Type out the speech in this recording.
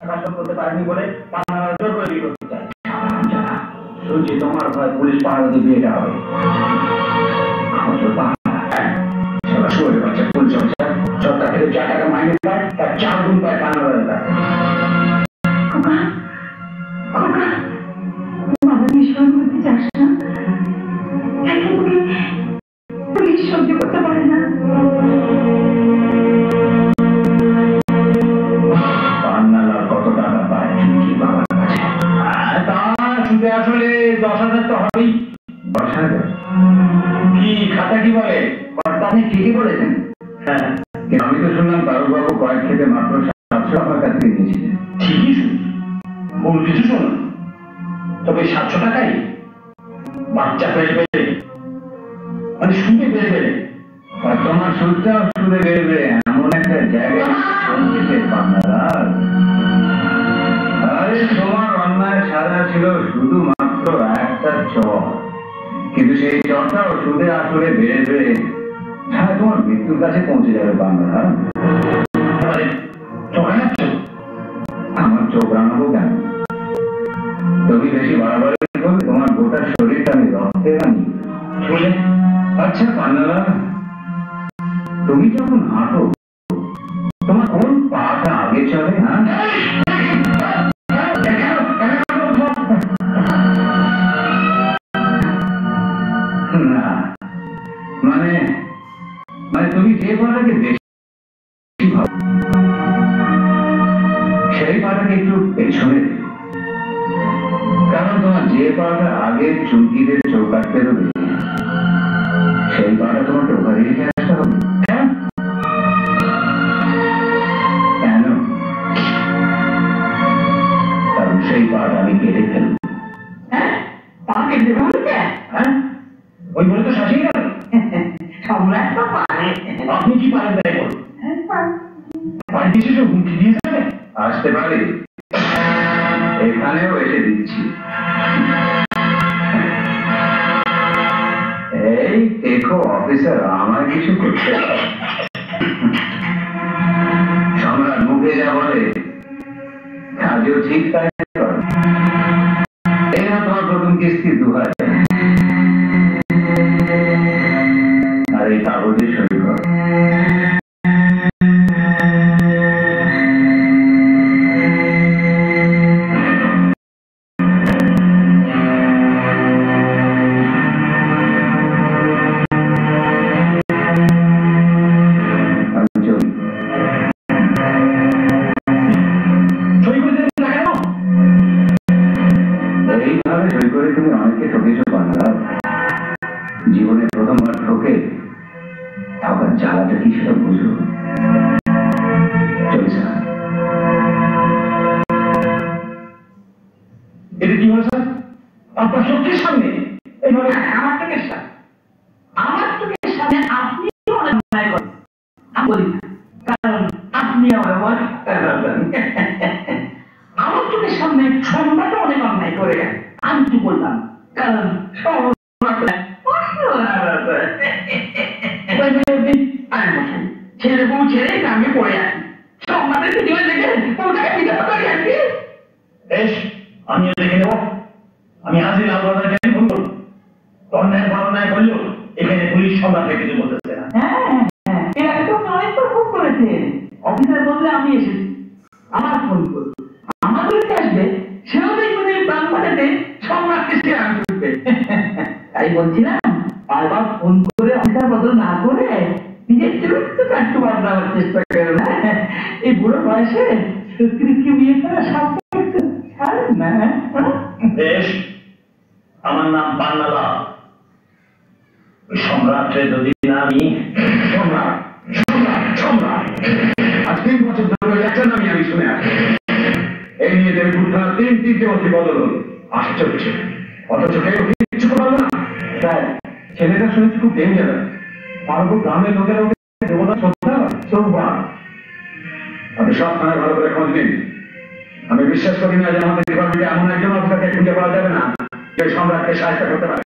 শাসন করতে পারেনি বলে পানারা জোর করে বিয়ে করতে চায়। শুনছি তোমার ভয় পুলিশ পাহারা দিয়ে বিয়েটা হবে। আমার তো পুলিশ অফিসার সরকার থেকে 4 টাকা মাইনে পায় তার 4 গুণ পায় পানারা। পুলিশ সহ্য করতে পারে না। পান্নালাল কত টাকা পায় কি বাবার কাছে? তা শুধু আসলে 10,000 তো হবেই। 10,000 কি খাতা কি বলে? আপনি ঠিকই বলেছেন। হ্যাঁ, আমি তো শুনলাম বাবু কয়েক থেকে মাত্র 700 আমার কাছ থেকে নিয়েছিলেন। ঠিকই শুনছি, ভুল কিছু শোনো। তবে 700 টাকাই বাচ্চা পেয়ে পেয়ে মানে সুদে বেড়ে বেড়ে তোমার সুদটাও সুদে বেড়ে বেড়ে এমন একটা জায়গায় পান্নালাল। আরে তোমার অন্যায় সাজা ছিল শুধুমাত্র একটা চর, কিন্তু সেই চরটাও সুদে আসলে বেড়ে বেড়ে তোমার মৃত্যুর কাছে পৌঁছে যাবে পান্নালাল। আমার চোখ রাঙাবো কেন? তুমি বেশি বাড়াবাড়ি করলে তোমার গোটা শরীরটা আমি রক্তে রাঙি। আচ্ছা পান্নালাল, তুমি যখন হাঁটো তোমার কোন পাটা আগে চলে? হ্যাঁ, না মানে মানে তুমি যে পাটাকে বেশি ভাবো সেই পাটাকে একটু পেছনে, কারণ তোমার যে পাটা আগে চুমকিদের চৌকাট পেরোবে সেই পাটা তোমাকে ওখানে রেখে আসতে হবে। কেন? কারণ সেই পাটা আমি কেটে ফেলব। ওই বলে তো শাসিয়ে গেল। সম্রাট তো পারে। আপনি কি পারেন তাই বল? বাড়িতে এসে হুমকি দিয়ে যাবে? আসতে পারে, এখানেও এসে দিচ্ছি। এই দেখো অফিসার, আমার কিছু করতে সম্রাট মুখে যা বলে কাজও ঠিক তাই করে। এই না তোমার প্রথম কিস্তি 2000, আর এই কাগজে সই কর। জীবনে প্রথমবার ঠকে আবার জ্বালাটা কি সেটা বুঝলো। এটা কি হলো স্যার? আপনার চোখের সামনে এইভাবে? আমার চোখের সামনে, আমার চোখের সামনে আপনি অনেক অন্যায় করেন। আমি বলি না, কারণ আপনি আমার আমার চোখের সামনে সম্রাট অনেক অন্যায় করে গেল। আমি কি বললাম? কারণ ছেলে বউ ছেড়ে গ্রামে পড়ে আসি, সম্রাটের ভিডিও দেখে ওটাকে বিদায় করে আসি। বেশ, আমিও দেখে নেব। আমি আজই লালবাজার ট্রেন ফোন করবো। অন্যায় অন্যায় করলেও এখানে পুলিশ সম্রাটকে কিছু বলতেছে না। হ্যাঁ, এর আগে তো অনেক ফোন করেছে। অফিসার বললে আমি এসেছি, আমার ফোন করবো, আমার বলতে আসবে, সেও দেখবে প্রাণ পাঠাতে সম্রাটকে সে আনবে। তাই বলছিলাম, বারবার ফোন করে অফিসার বদল না করে নিজের চরিত্র কাটতে বদলাবার চেষ্টা করে না। এই বুড়ো বয়সে স্ত্রীকে বিয়ে করা সব না। বেশ, আমার নাম পান্নালাল। ওই সম্রাটে যদি না আমি সম্রাট সম্রাট সম্রাট আজ 3 বছর ধরে একটা নামই আমি শুনে আসি। এই নিয়ে দেবীপুর থানা 3-3টে অতি বদল হল। আশ্চর্য, অথচ কেউ কিছু করলো না। স্যার, ছেলেটা শুনেছি খুব ডেঞ্জারাস। আর গ্রামের লোকেরা ওকে দেবতা শ্রদ্ধা চৌবা। আপনি সব থানায় ভালো করে খোঁজ নিন। আমি বিশ্বাস করি না যে আমাদের ডিপার্টমেন্টে এমন একজন অফিসারকে খুঁজে পাওয়া যাবে না যে সম্রাটকে সাহায্য করতে পারে।